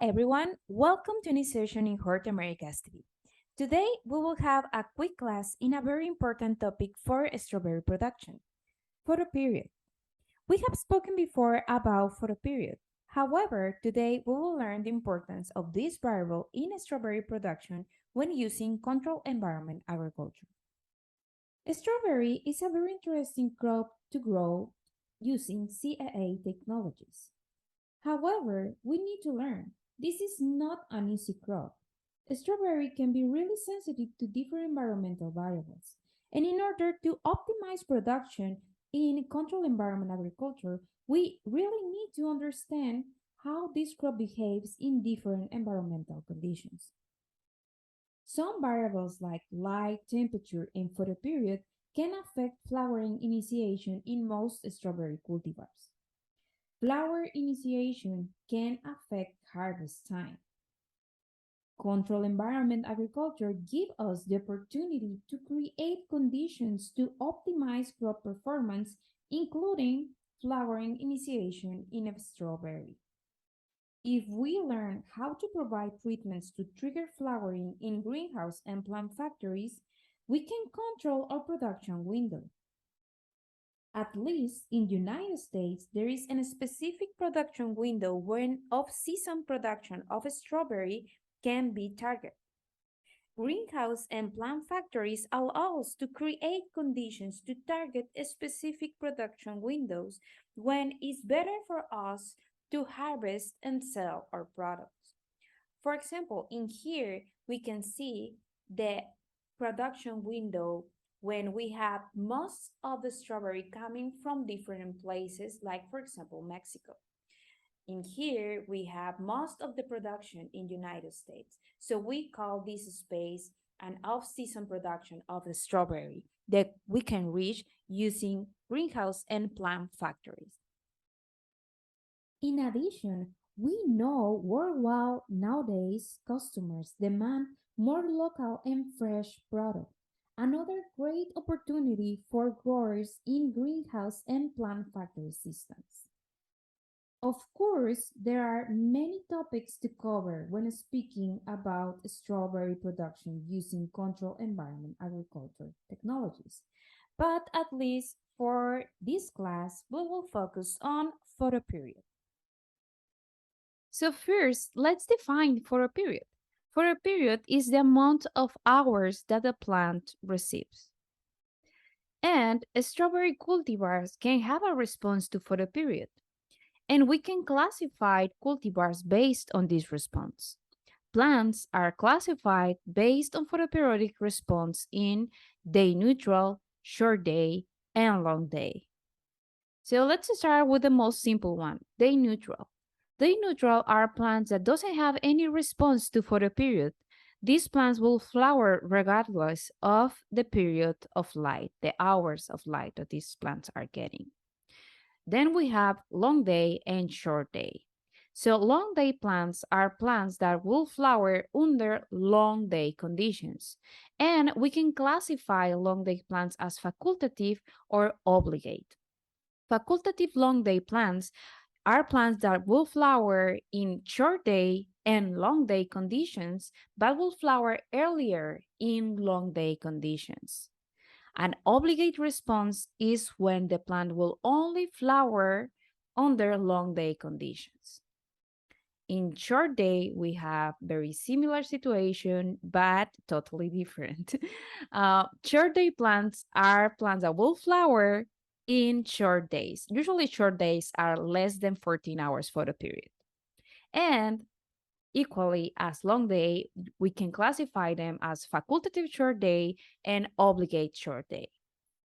everyone, welcome to a new session in Hort Americas TV. Today we will have a quick class in a very important topic for strawberry production, photoperiod. We have spoken before about photoperiod. However, today we will learn the importance of this variable in strawberry production when using controlled environment agriculture. Strawberry is a very interesting crop to grow using CEA technologies. However, we need to learn this is not an easy crop. Strawberry can be really sensitive to different environmental variables. And in order to optimize production in controlled environment agriculture, we really need to understand how this crop behaves in different environmental conditions. Some variables like light, temperature, and photoperiod can affect flowering initiation in most strawberry cultivars. Flower initiation can affect harvest time. Controlled environment agriculture gives us the opportunity to create conditions to optimize crop performance, including flowering initiation in a strawberry. If we learn how to provide treatments to trigger flowering in greenhouse and plant factories, we can control our production window. At least in the United States, there is a specific production window when off-season production of strawberry can be targeted. Greenhouse and plant factories allow us to create conditions to target specific production windows when it's better for us to harvest and sell our products. For example, in here, we can see the production window when we have most of the strawberry coming from different places, like for example, Mexico. In here, we have most of the production in the United States. So we call this space an off-season production of the strawberry that we can reach using greenhouse and plant factories. In addition, we know worldwide nowadays customers demand more local and fresh products. Another great opportunity for growers in greenhouse and plant factory systems. Of course, there are many topics to cover when speaking about strawberry production using controlled environment agriculture technologies. But at least for this class, we will focus on photoperiod. So first, let's define photoperiod. Photoperiod is the amount of hours that the plant receives. And strawberry cultivars can have a response to photoperiod. And we can classify cultivars based on this response. Plants are classified based on photoperiodic response in day neutral, short day, and long day. So let's start with the most simple one, day neutral. Day neutral are plants that doesn't have any response to photoperiod. These plants will flower regardless of the period of light, the hours of light that these plants are getting. Then we have long day and short day. So long day plants are plants that will flower under long day conditions. And we can classify long day plants as facultative or obligate. Facultative long day plants are plants that will flower in short day and long day conditions, but will flower earlier in long day conditions. An obligate response is when the plant will only flower under long day conditions. In short day, we have very similar situation, but totally different. Short day plants are plants that will flower in short days. Usually short days are less than 14 hours photoperiod. And equally as long day, we can classify them as facultative short day and obligate short day.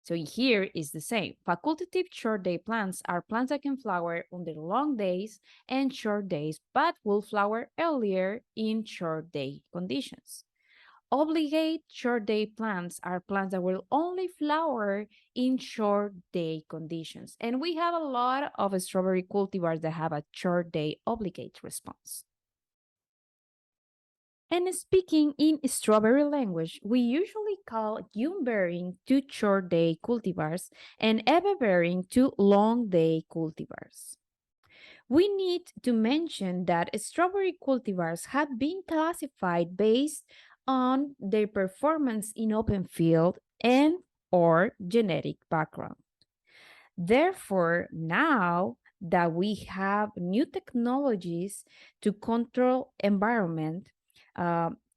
So here is the same. Facultative short day plants are plants that can flower under long days and short days, but will flower earlier in short day conditions. Obligate short day plants are plants that will only flower in short day conditions. And we have a lot of strawberry cultivars that have a short day obligate response. And speaking in strawberry language, we usually call June-bearing to short day cultivars and Eve-bearing to long day cultivars. We need to mention that strawberry cultivars have been classified based on their performance in open field and or genetic background. Therefore, now that we have new technologies to control environment,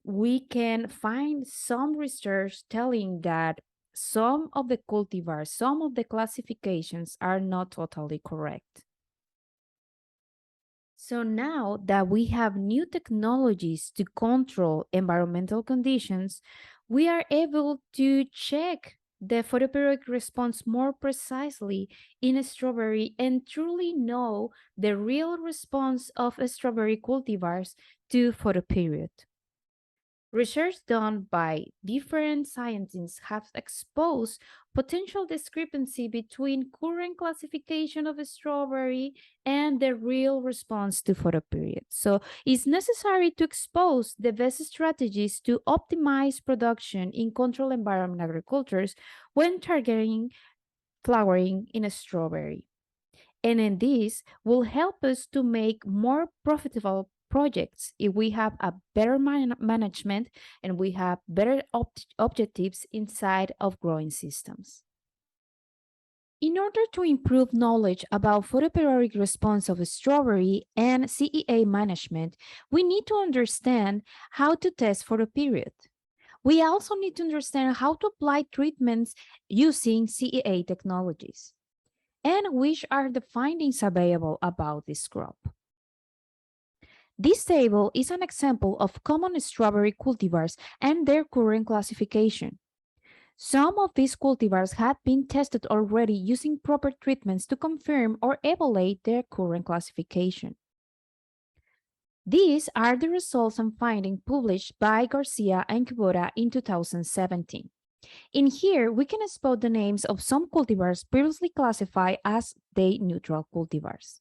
we can find some research telling that some of the cultivars, some of the classifications are not totally correct. So now that we have new technologies to control environmental conditions, we are able to check the photoperiodic response more precisely in a strawberry and truly know the real response of strawberry cultivars to photoperiod. Research done by different scientists has exposed potential discrepancy between current classification of a strawberry and the real response to photoperiod. So it's necessary to expose the best strategies to optimize production in controlled environment agricultures when targeting flowering in a strawberry. And in this will help us to make more profitable projects if we have a better management and we have better objectives inside of growing systems. In order to improve knowledge about photoperiodic response of a strawberry and CEA management, we need to understand how to test photoperiod. We also need to understand how to apply treatments using CEA technologies and which are the findings available about this crop. This table is an example of common strawberry cultivars and their current classification. Some of these cultivars have been tested already using proper treatments to confirm or evaluate their current classification. These are the results and findings published by Garcia and Kubota in 2017. In here, we can spot the names of some cultivars previously classified as day-neutral cultivars.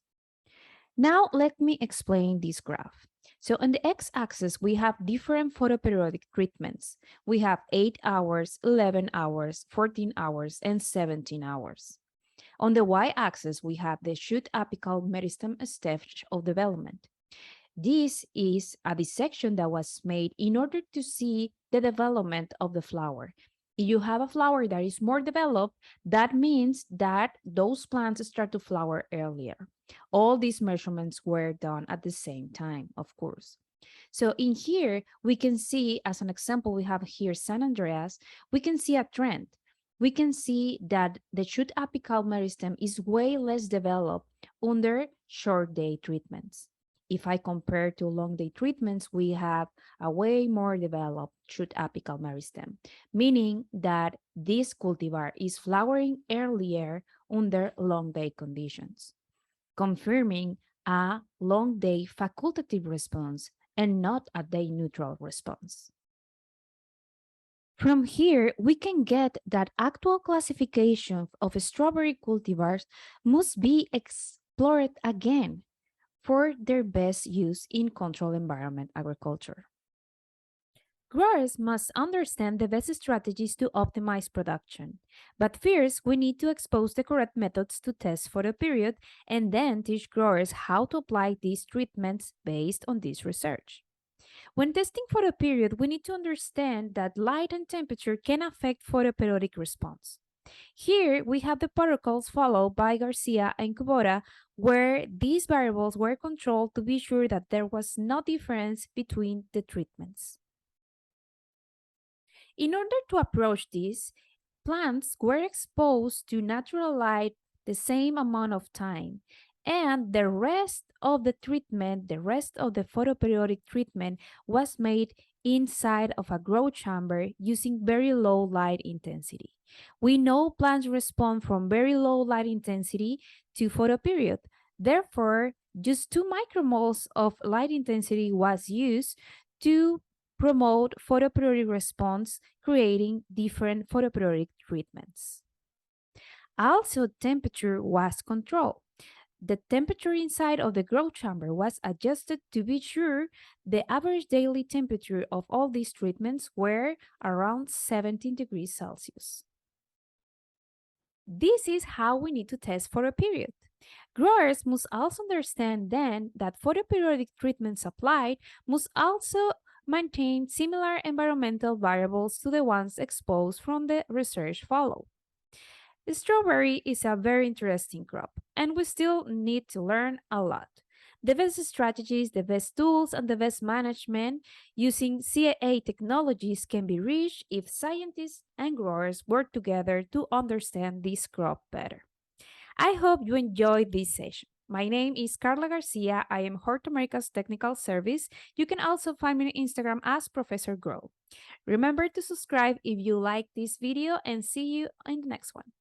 Now, let me explain this graph. So on the x-axis, we have different photoperiodic treatments. We have 8 hours, 11 hours, 14 hours, and 17 hours. On the y-axis, we have the shoot apical meristem stage of development. This is a dissection that was made in order to see the development of the flower. If you have a flower that is more developed, that means that those plants start to flower earlier. All these measurements were done at the same time, of course. So in here, we can see, as an example, we have here San Andreas, we can see a trend. We can see that the shoot apical meristem is way less developed under short day treatments. If I compare to long day treatments, we have a way more developed shoot apical meristem, meaning that this cultivar is flowering earlier under long day conditions, confirming a long day facultative response and not a day neutral response. From here, we can get that actual classification of strawberry cultivars must be explored again for their best use in controlled environment agriculture. Growers must understand the best strategies to optimize production. But first, we need to expose the correct methods to test photoperiod and then teach growers how to apply these treatments based on this research. When testing photoperiod, we need to understand that light and temperature can affect photoperiodic response. Here, we have the protocols followed by Garcia and Kubota, where these variables were controlled to be sure that there was no difference between the treatments. In order to approach this, plants were exposed to natural light the same amount of time, and the rest of the treatment, the rest of the photoperiodic treatment was made inside of a grow chamber using very low light intensity. We know plants respond from very low light intensity to photoperiod. Therefore, just 2 micromoles of light intensity was used to promote photoperiodic response, creating different photoperiodic treatments. Also, temperature was controlled. The temperature inside of the grow chamber was adjusted to be sure the average daily temperature of all these treatments were around 17 degrees Celsius. This is how we need to test photoperiod. Growers must also understand then that photoperiodic treatments applied must also maintain similar environmental variables to the ones exposed from the research follow. Strawberry is a very interesting crop, and we still need to learn a lot. The best strategies, the best tools, and the best management using CEA technologies can be reached if scientists and growers work together to understand this crop better. I hope you enjoyed this session. My name is Carla Garcia. I am Hort America's Technical Service. You can also find me on Instagram as Professor Grow. Remember to subscribe if you like this video and see you in the next one.